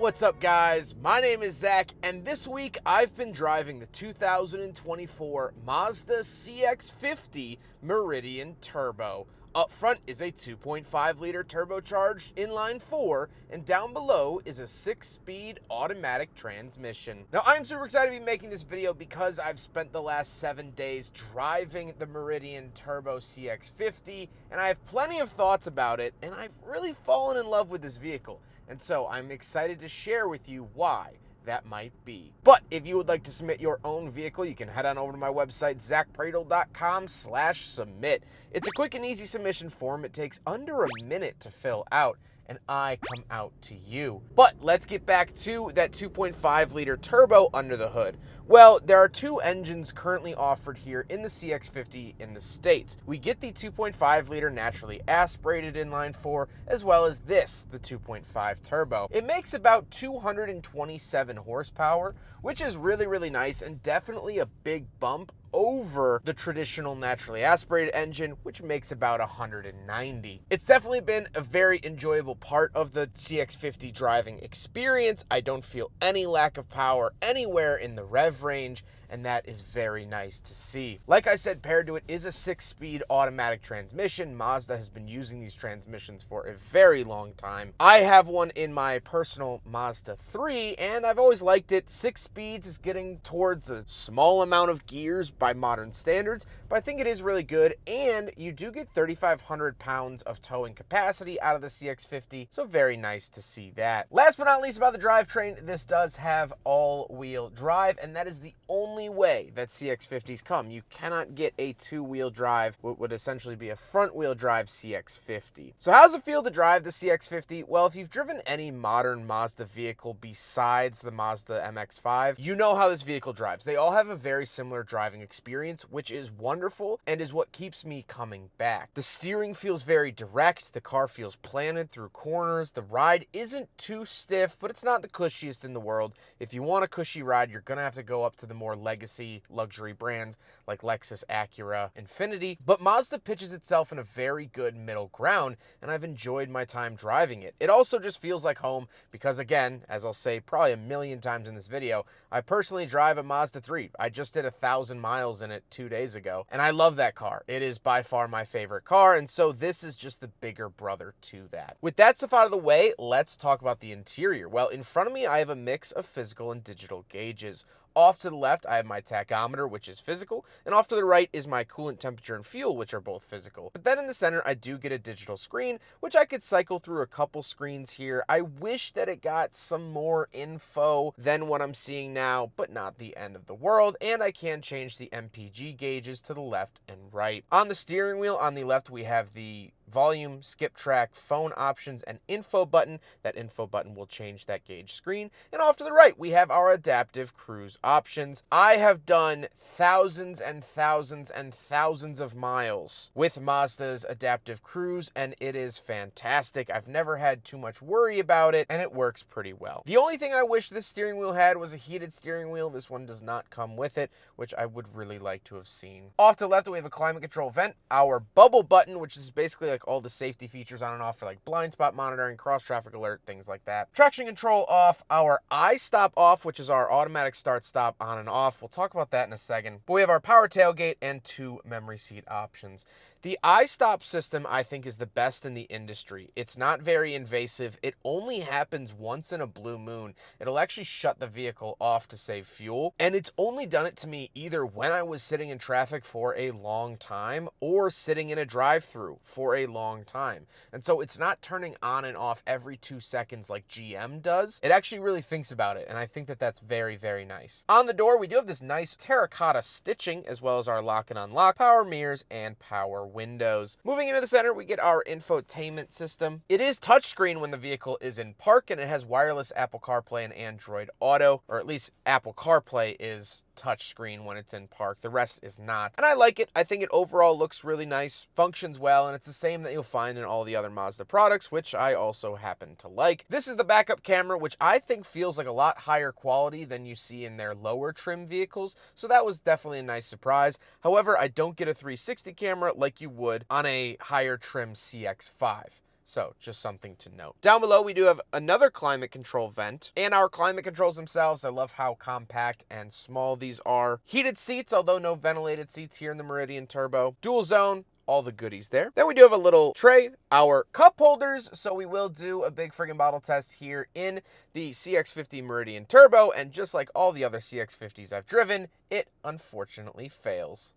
What's up, guys? My name is Zach, and this week I've been driving the 2024 Mazda CX-50 Meridian Turbo. Up front is a 2.5-liter turbocharged inline-4, and down below is a 6-speed automatic transmission. Now, I'm super excited to be making this video because I've spent the last 7 days driving the Meridian Turbo CX-50, and I have plenty of thoughts about it, and I've really fallen in love with this vehicle. And so I'm excited to share with you why that might be. But if you would like to submit your own vehicle, you can head on over to my website, zackpradel.com/submit. It's a quick and easy submission form. It takes under a minute to fill out, and I come out to you. But let's get back to that 2.5-liter turbo under the hood. Well, there are two engines currently offered here in the CX-50 in the States. We get the 2.5-liter naturally aspirated inline-4, as well as this, the 2.5 turbo. It makes about 227 horsepower, which is really nice and definitely a big bump over the traditional naturally aspirated engine, which makes about 190. It's definitely been a very enjoyable part of the CX-50 driving experience. I don't feel any lack of power anywhere in the rev range, and that is very nice to see. Like I said, paired to it is a 6-speed automatic transmission. Mazda has been using these transmissions for a very long time. I have one in my personal Mazda 3, and I've always liked it. 6 speeds is getting towards a small amount of gears by modern standards, but I think it is really good, and you do get 3,500 pounds of towing capacity out of the CX-50, so very nice to see that. Last but not least about the drivetrain, this does have all-wheel drive, and that is the only way that CX-50s come. You cannot get a 2-wheel drive, what would essentially be a front-wheel drive CX-50. So how does it feel to drive the CX-50? Well, if you've driven any modern Mazda vehicle besides the Mazda MX-5, you know how this vehicle drives. They all have a very similar driving experience, which is wonderful and is what keeps me coming back. The steering feels very direct. The car feels planted through corners. The ride isn't too stiff, but it's not the cushiest in the world. If you want a cushy ride, you're gonna have to go up to the more legacy luxury brands like Lexus, Acura, Infiniti, but Mazda pitches itself in a very good middle ground, and I've enjoyed my time driving it. It also just feels like home because, again, as I'll say probably a million times in this video, I personally drive a Mazda 3. I just did 1,000 miles in it 2 days ago, and I love that car. It is by far my favorite car, and so this is just the bigger brother to that. With that stuff out of the way, let's talk about the interior. Well, in front of me, I have a mix of physical and digital gauges. Off to the left, I have my tachometer, which is physical, and off to the right is my coolant temperature and fuel, which are both physical. But then in the center, I do get a digital screen, which I could cycle through a couple screens here. I wish that it got some more info than what I'm seeing now, but not the end of the world, and I can change the MPG gauges to the left and right. On the steering wheel, on the left, we have the volume, skip track, phone options, and info button. That info button will change that gauge screen. And off to the right, we have our adaptive cruise options. I have done thousands and thousands and thousands of miles with Mazda's adaptive cruise, and it is fantastic. I've never had too much worry about it, and it works pretty well. The only thing I wish this steering wheel had was a heated steering wheel. This one does not come with it, which I would really like to have seen. Off to the left, we have a climate control vent, our bubble button, which is basically like all the safety features on and off for like blind spot monitoring, cross traffic alert, things like that. Traction control off, our iStop off, which is our automatic start stop on and off. We'll talk about that in a second. But we have our power tailgate and 2 memory seat options. The iStop system, I think, is the best in the industry. It's not very invasive. It only happens once in a blue moon. It'll actually shut the vehicle off to save fuel. And it's only done it to me either when I was sitting in traffic for a long time or sitting in a drive-thru for a long time. And so it's not turning on and off every 2 seconds like GM does. It actually really thinks about it, and I think that that's very nice. On the door, we do have this nice terracotta stitching, as well as our lock and unlock, power mirrors, and power windows. Moving into the center, we get our infotainment system. It is touchscreen when the vehicle is in park, and it has wireless Apple CarPlay and Android Auto, or at least Apple CarPlay is touchscreen when it's in park. The rest is not. And I like it. I think it overall looks really nice, functions well, and it's the same that you'll find in all the other Mazda products, which I also happen to like. This is the backup camera, which I think feels like a lot higher quality than you see in their lower trim vehicles, so that was definitely a nice surprise. However, I don't get a 360 camera like you would on a higher trim CX-5. So just something to note. Down below, we do have another climate control vent, and our climate controls themselves. I love how compact and small these are. Heated seats, although no ventilated seats here in the Meridian Turbo. Dual zone, all the goodies there. Then we do have a little tray, our cup holders. So we will do a big friggin' bottle test here in the CX-50 Meridian Turbo, and just like all the other CX-50s I've driven, it unfortunately fails.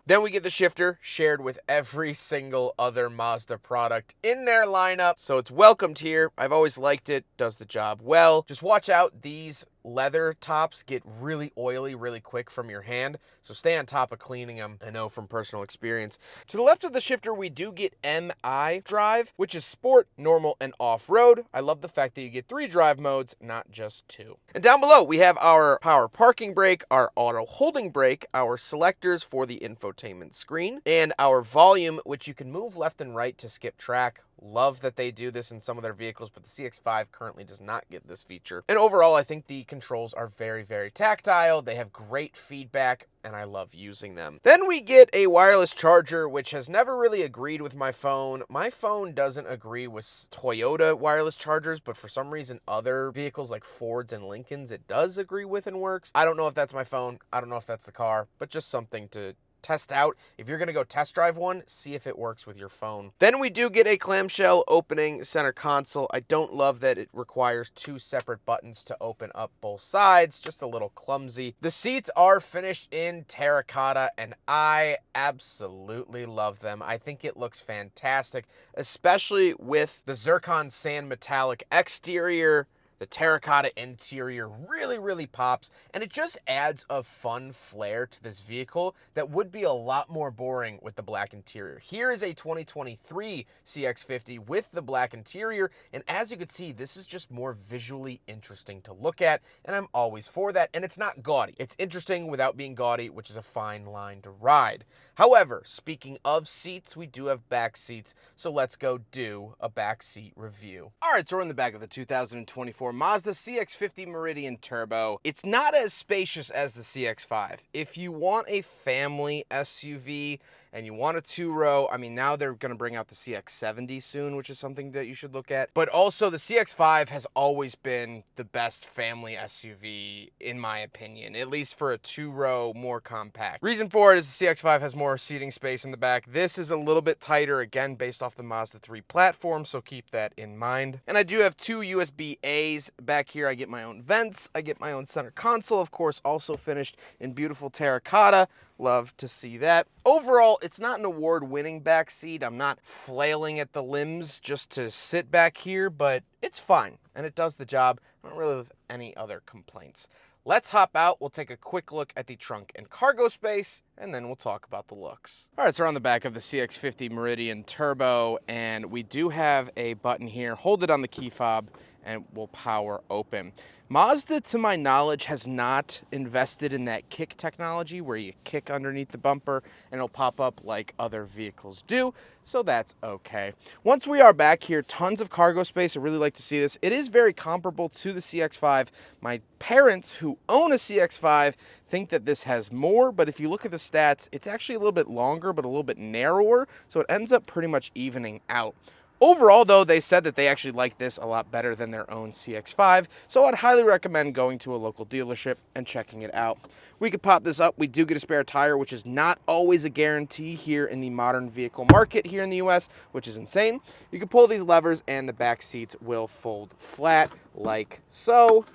Then we get the shifter shared with every single other Mazda product in their lineup. So it's welcomed here. I've always liked it. Does the job well. Just watch out. These leather tops get really oily really quick from your hand. So stay on top of cleaning them. I know from personal experience. To the left of the shifter, we do get MI drive, which is sport, normal, and off-road. I love the fact that you get 3 drive modes, not just 2. And down below, we have our power parking brake, our auto holding brake, our selectors for the infotainment screen, and our volume, which you can move left and right to skip track. Love that they do this in some of their vehicles, but the CX-5 currently does not get this feature. And overall, I think the controls are very, very tactile. They have great feedback, and I love using them. Then we get a wireless charger, which has never really agreed with my phone. My phone doesn't agree with Toyota wireless chargers, but for some reason, other vehicles like Fords and Lincolns, it does agree with and works. I don't know if that's my phone. I don't know if that's the car, but just something to test out. If you're gonna go test drive one, see if it works with your phone. Then we do get a clamshell opening center console. I don't love that it requires 2 separate buttons to open up both sides, just a little clumsy. The seats are finished in terracotta, and I absolutely love them. I think it looks fantastic, especially with the zircon sand metallic exterior. The terracotta interior really, really pops, and it just adds a fun flair to this vehicle that would be a lot more boring with the black interior. Here is a 2023 CX-50 with the black interior, and as you can see, this is just more visually interesting to look at, and I'm always for that, and it's not gaudy. It's interesting without being gaudy, which is a fine line to ride. However, speaking of seats, we do have back seats, so let's go do a back seat review. All right, so we're in the back of the 2024 Mazda CX-50 Meridian Turbo. It's not as spacious as the CX-5. If you want a family SUV and you want a 2-row, I mean, now they're gonna bring out the CX-70 soon, which is something that you should look at. But also the CX-5 has always been the best family SUV, in my opinion, at least for a 2-row, more compact. Reason for it is the CX-5 has more seating space in the back. This is a little bit tighter, again, based off the Mazda 3 platform, so keep that in mind. And I do have 2 USB-As back here. I get my own vents. I get my own center console, of course, also finished in beautiful terracotta. Love to see that. Overall, it's not an award-winning back seat. I'm not flailing at the limbs just to sit back here, but it's fine, and it does the job. I don't really have any other complaints. Let's hop out. We'll take a quick look at the trunk and cargo space, and then we'll talk about the looks. All right, so we're on the back of the CX-50 Meridian Turbo, and we do have a button here. Hold it on the key fob, and we'll power open. Mazda, to my knowledge, has not invested in that kick technology where you kick underneath the bumper and it'll pop up like other vehicles do, so that's okay. Once we are back here, tons of cargo space. I really like to see this. It is very comparable to the CX-5. My parents, who own a CX-5, think that this has more, but if you look at the stats, it's actually a little bit longer, but a little bit narrower, so it ends up pretty much evening out. Overall, though, they said that they actually like this a lot better than their own CX-5, so I'd highly recommend going to a local dealership and checking it out. We could pop this up. We do get a spare tire, which is not always a guarantee here in the modern vehicle market here in the US, which is insane. You can pull these levers and the back seats will fold flat like so.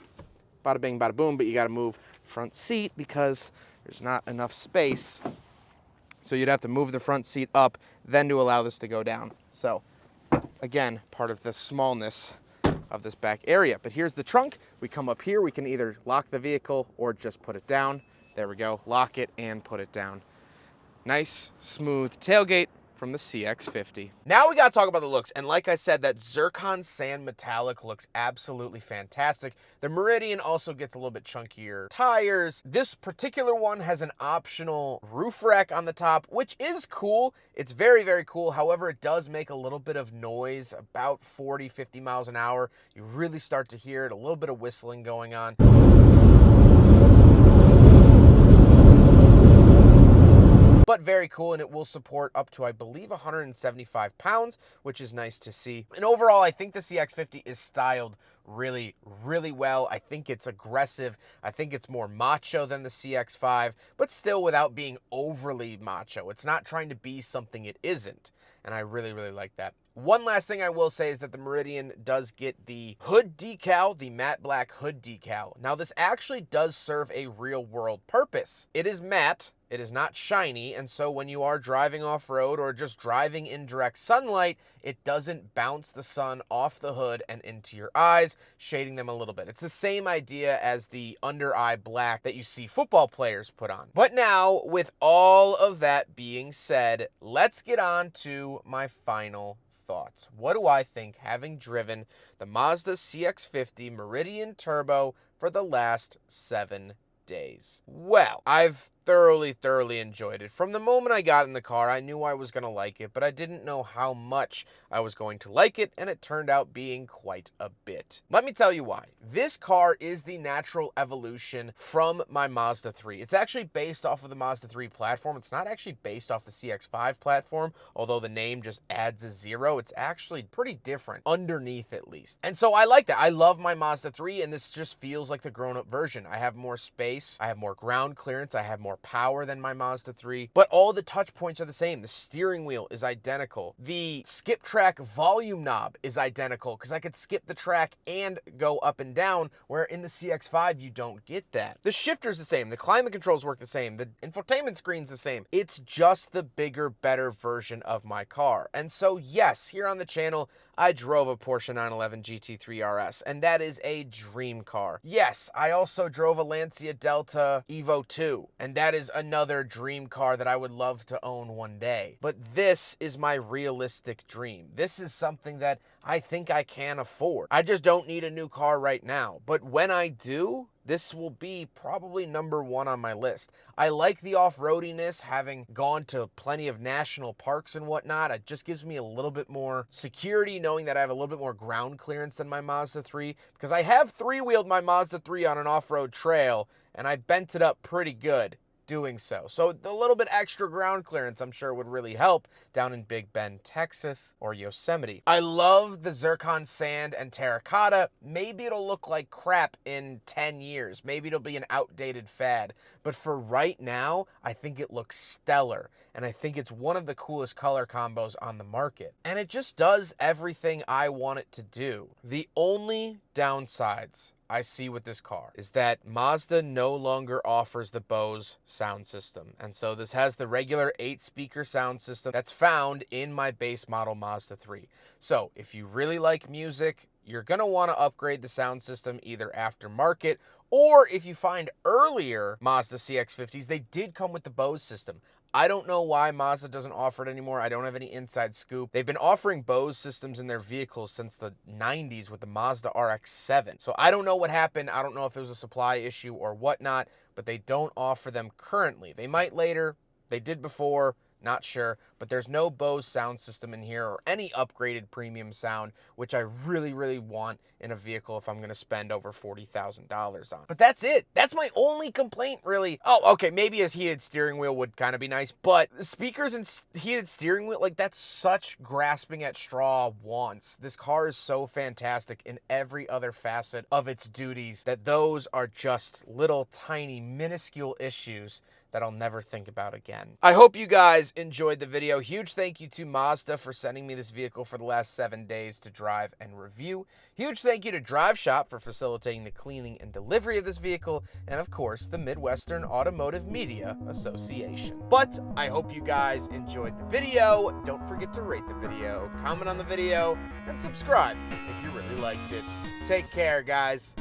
Bada bing, bada boom, but you gotta move front seat because there's not enough space. So you'd have to move the front seat up, then to allow this to go down. So again, part of the smallness of this back area. But here's the trunk. We come up here, we can either lock the vehicle or just put it down. There we go, lock it and put it down. Nice, smooth tailgate from the CX-50. Now we gotta talk about the looks, and like I said, that zircon sand metallic looks absolutely fantastic. The Meridian also gets a little bit chunkier tires. This particular one has an optional roof rack on the top, which is cool. It's very, very cool. However, it does make a little bit of noise, about 40, 50 miles an hour. You really start to hear it, a little bit of whistling going on. But very very cool, and it will support up to, I believe, 175 pounds, which is nice to see. And overall, I think the CX-50 is styled really, really well. I think it's aggressive. I think it's more macho than the CX-5, but still without being overly macho. It's not trying to be something it isn't, and I really, really like that. One last thing I will say is that the Meridian does get the hood decal, the matte black hood decal. Now, this actually does serve a real-world purpose. It is matte. It is not shiny, and so when you are driving off-road or just driving in direct sunlight, it doesn't bounce the sun off the hood and into your eyes, shading them a little bit. It's the same idea as the under-eye black that you see football players put on. But now, with all of that being said, let's get on to my final thoughts. What do I think, having driven the Mazda CX-50 Meridian Turbo for the last 7 days? Well, I've thoroughly enjoyed it. From the moment I got in the car, I knew I was going to like it, but I didn't know how much I was going to like it, and it turned out being quite a bit. Let me tell you why. This car is the natural evolution from my Mazda 3. It's actually based off of the Mazda 3 platform. It's not actually based off the CX-5 platform, although the name just adds a 0. It's actually pretty different, underneath at least. And so I like that. I love my Mazda 3, and this just feels like the grown-up version. I have more space, I have more ground clearance, I have more power than my Mazda 3, but all the touch points are the same. The steering wheel is identical. The skip track volume knob is identical because I could skip the track and go up and down, where in the CX-5 you don't get that. The shifter's the same. The climate controls work the same. The infotainment screen's the same. It's just the bigger, better version of my car. And so yes, here on the channel, I drove a Porsche 911 GT3 RS, and that is a dream car. Yes, I also drove a Lancia Delta Evo 2, and that is another dream car that I would love to own one day. But this is my realistic dream. This is something that I think I can afford. I just don't need a new car right now. But when I do, this will be probably #1 on my list. I like the off-roadiness, having gone to plenty of national parks and whatnot. It just gives me a little bit more security knowing that I have a little bit more ground clearance than my Mazda 3, because I have three-wheeled my Mazda 3 on an off-road trail, and I bent it up pretty good doing so. So a little bit extra ground clearance, I'm sure, would really help down in Big Bend, Texas, or Yosemite. I love the zircon sand and terracotta. Maybe it'll look like crap in 10 years. Maybe it'll be an outdated fad. But for right now, I think it looks stellar. And I think it's one of the coolest color combos on the market. And it just does everything I want it to do. The only downsides I see with this car is that Mazda no longer offers the Bose sound system. And so this has the regular 8-speaker sound system that's found in my base model Mazda 3. So if you really like music, you're going to want to upgrade the sound system either aftermarket, or if you find earlier Mazda CX-50s, they did come with the Bose system. I don't know why Mazda doesn't offer it anymore. I don't have any inside scoop. They've been offering Bose systems in their vehicles since the 90s with the Mazda RX-7. So I don't know what happened. I don't know if it was a supply issue or whatnot, but they don't offer them currently. They might later. They did before. Not sure, but there's no Bose sound system in here or any upgraded premium sound, which I really want in a vehicle if I'm going to spend over $40,000 on. But that's it. That's my only complaint, really. Oh, okay, maybe a heated steering wheel would kind of be nice, but speakers and heated steering wheel, like, that's such grasping at straw wants. This car is so fantastic in every other facet of its duties that those are just little tiny minuscule issues that I'll never think about again. I hope you guys enjoyed the video. Huge thank you to Mazda for sending me this vehicle for the last 7 days to drive and review. Huge thank you to Drive Shop for facilitating the cleaning and delivery of this vehicle, and of course, the Midwestern Automotive Media Association. But I hope you guys enjoyed the video. Don't forget to rate the video, comment on the video, and subscribe if you really liked it. Take care, guys.